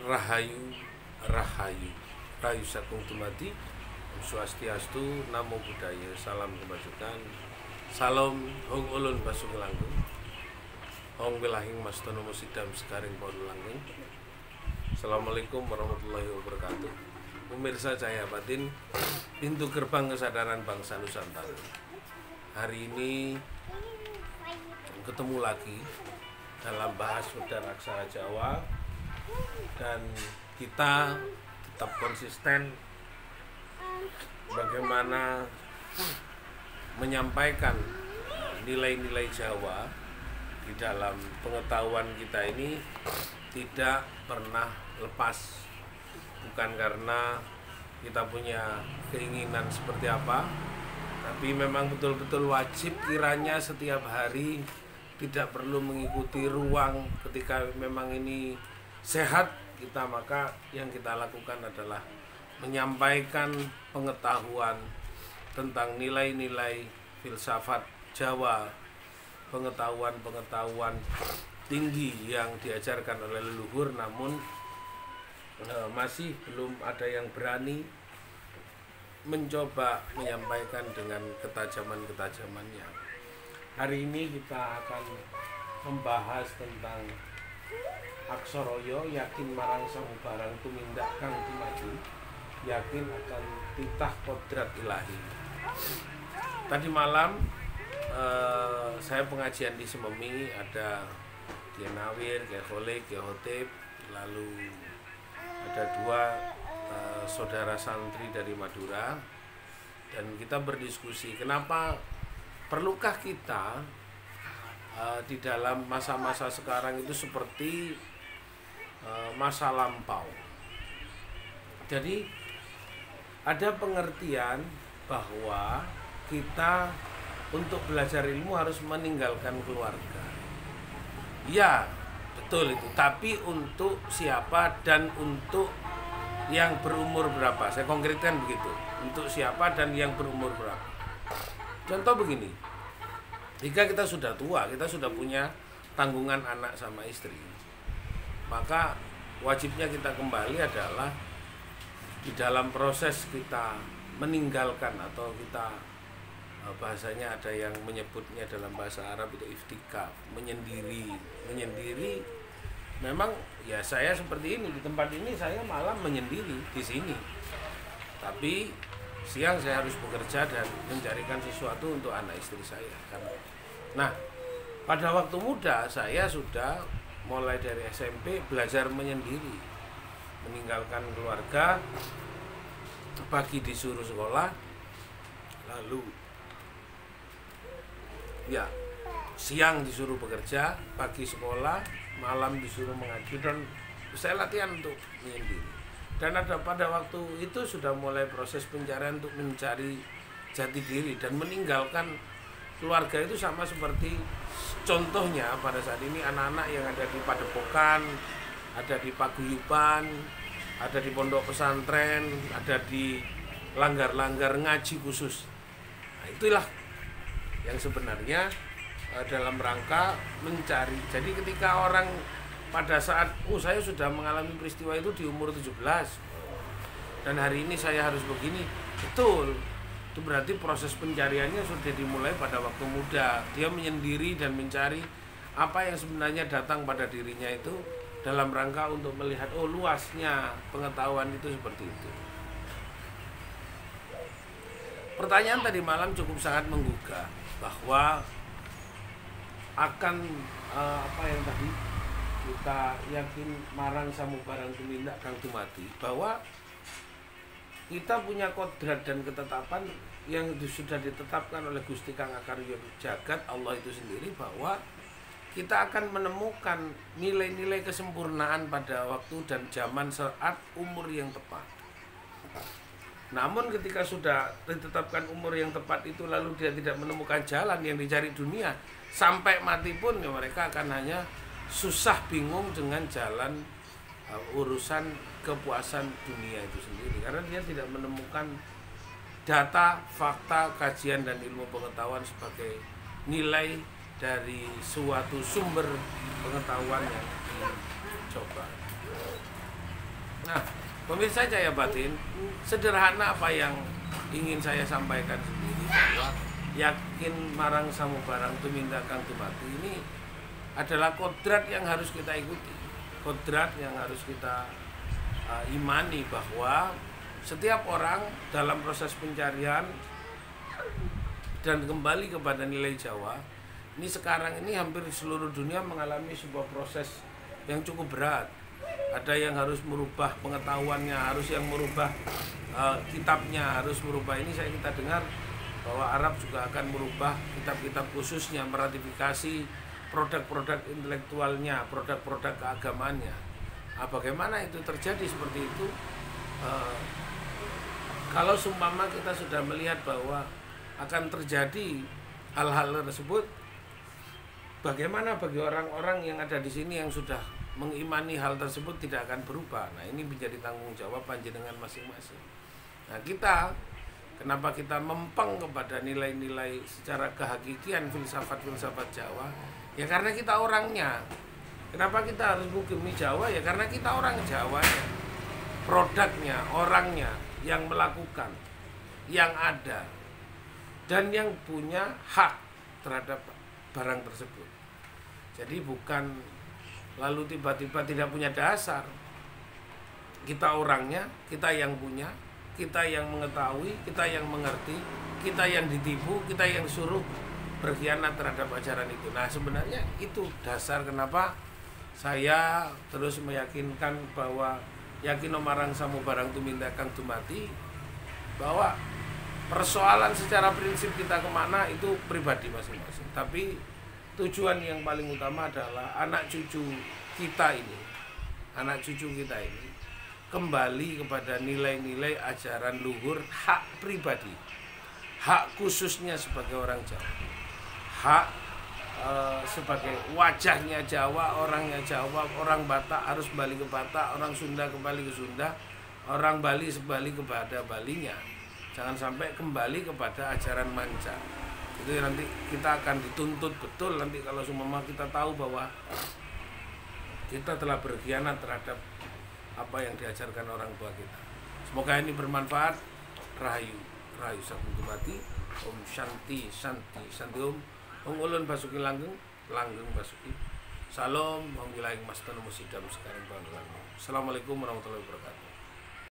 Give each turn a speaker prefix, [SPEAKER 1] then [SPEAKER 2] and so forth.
[SPEAKER 1] Rahayu, Rahayu, Rahayu Sagung Dumadi, Om Swastiastu, Namo Buddhaya, Salam Kebajikan, Salam Hong Ulun Basung Langgeng, Hong Wilahing Mastono Musidam Sekaring Ponu Langgeng. Assalamualaikum warahmatullahi wabarakatuh. Pemirsa Cahaya Batin, pintu gerbang kesadaran bangsa Nusantara. Hari ini ketemu lagi dalam bahas Udara Aksara Jawa, dan kita tetap konsisten bagaimana menyampaikan nilai-nilai Jawa di dalam pengetahuan kita ini tidak pernah lepas. Bukan karena kita punya keinginan seperti apa, tapi memang betul-betul wajib kiranya setiap hari, tidak perlu mengikuti ruang ketika memang ini sehat kita, maka yang kita lakukan adalah menyampaikan pengetahuan tentang nilai-nilai filsafat Jawa, pengetahuan-pengetahuan tinggi yang diajarkan oleh leluhur, namun masih belum ada yang berani mencoba menyampaikan dengan ketajaman-ketajamannya. Hari ini kita akan membahas tentang Aksoroyo, yakin marang samubarang tumindak kang dumadi, yakin akan titah kodrat ilahi. Tadi malam saya pengajian di Sememi, ada Kiai Nawir, Kiai Kholek, Kiai Hotib, lalu ada dua saudara santri dari Madura, dan kita berdiskusi kenapa perlukah kita di dalam masa-masa sekarang itu seperti masa lampau. Jadi ada pengertian bahwa kita untuk belajar ilmu harus meninggalkan keluarga. Ya, betul itu. Tapi untuk siapa dan untuk yang berumur berapa? Saya konkretkan begitu. Untuk siapa dan yang berumur berapa? Contoh begini. Jika kita sudah tua, kita sudah punya tanggungan anak sama istri, maka wajibnya kita kembali adalah di dalam proses kita meninggalkan, atau kita bahasanya ada yang menyebutnya dalam bahasa Arab itu iftikaf, menyendiri. Memang ya saya seperti ini, di tempat ini saya malam menyendiri di sini, tapi siang saya harus bekerja dan mencarikan sesuatu untuk anak istri saya. Nah, pada waktu muda saya sudah mulai dari SMP belajar menyendiri, meninggalkan keluarga, pagi disuruh sekolah, lalu ya siang disuruh bekerja, pagi sekolah, malam disuruh mengaji, dan saya latihan untuk menyendiri. Dan ada pada waktu itu sudah mulai proses pencarian untuk mencari jati diri dan meninggalkan keluarga. Itu sama seperti contohnya pada saat ini anak-anak yang ada di padepokan, ada di paguyuban, ada di pondok pesantren, ada di langgar-langgar ngaji khusus. Nah, itulah yang sebenarnya dalam rangka mencari. Jadi ketika orang pada saat saya sudah mengalami peristiwa itu di umur 17 dan hari ini saya harus begini, betul, itu berarti proses pencariannya sudah dimulai pada waktu muda. Dia menyendiri dan mencari apa yang sebenarnya datang pada dirinya itu dalam rangka untuk melihat luasnya pengetahuan itu seperti itu. Pertanyaan tadi malam cukup sangat menggugah, bahwa akan apa yang tadi kita yakin marang samubarang tumindak kang dumadi, bahwa kita punya kodrat dan ketetapan yang sudah ditetapkan oleh Gusti Kang Akarya Jagat, Allah itu sendiri, bahwa kita akan menemukan nilai-nilai kesempurnaan pada waktu dan zaman saat umur yang tepat. Namun ketika sudah ditetapkan umur yang tepat itu, lalu dia tidak menemukan jalan yang dicari dunia, sampai mati pun ya mereka akan hanya susah bingung dengan jalan urusan kepuasan dunia itu sendiri, karena dia tidak menemukan data, fakta, kajian, dan ilmu pengetahuan sebagai nilai dari suatu sumber pengetahuan yang dicoba. Nah, pemirsa Cahaya Batin, sederhana apa yang ingin saya sampaikan sendiri, bahwa yakin marang samubarang tuminta kang tumati ini adalah kodrat yang harus kita ikuti, kodrat yang harus kita imani, bahwa setiap orang dalam proses pencarian dan kembali kepada nilai Jawa ini sekarang ini hampir seluruh dunia mengalami sebuah proses yang cukup berat. Ada yang harus merubah pengetahuannya, harus yang merubah kitabnya, harus merubah ini. Kita dengar bahwa Arab juga akan merubah kitab-kitab khususnya, meratifikasi produk-produk intelektualnya, produk-produk keagamaannya. Bagaimana itu terjadi seperti itu? Kalau seumpama kita sudah melihat bahwa akan terjadi hal-hal tersebut, bagaimana bagi orang-orang yang ada di sini yang sudah mengimani hal tersebut tidak akan berubah? Nah, ini menjadi tanggung jawab panjenengan masing-masing. Nah, kenapa kita mempeng kepada nilai-nilai secara kehakikian filsafat-filsafat Jawa? Ya karena kita orangnya. Kenapa kita harus menghukumi Jawa? Ya karena kita orang Jawanya, produknya, orangnya yang melakukan, yang ada, dan yang punya hak terhadap barang tersebut. Jadi bukan lalu tiba-tiba tidak punya dasar. Kita orangnya, kita yang punya, kita yang mengetahui, kita yang mengerti, kita yang ditipu, kita yang suruh berkhianat terhadap ajaran itu. Nah, sebenarnya itu dasar kenapa saya terus meyakinkan bahwa yakin marang samubarang tuminta kang tumati, bahwa persoalan secara prinsip kita kemana itu pribadi masing-masing, tapi tujuan yang paling utama adalah anak cucu kita ini kembali kepada nilai-nilai ajaran luhur, hak pribadi, hak khususnya sebagai orang Jawa, hak sebagai wajahnya Jawa, orangnya Jawa. Orang Batak harus balik ke Batak, orang Sunda kembali ke Sunda, orang Bali kembali kepada Balinya. Jangan sampai kembali kepada ajaran manca. Itu nanti kita akan dituntut betul nanti kalau semua kita tahu bahwa kita telah berkhianat terhadap apa yang diajarkan orang tua kita. Semoga ini bermanfaat. Rahayu saking tumati. Om Shanti Om. Om ulun basuki langgeng basuki. Salam. Om wilayah mas tanu musidam sekarang. Assalamualaikum warahmatullahi wabarakatuh.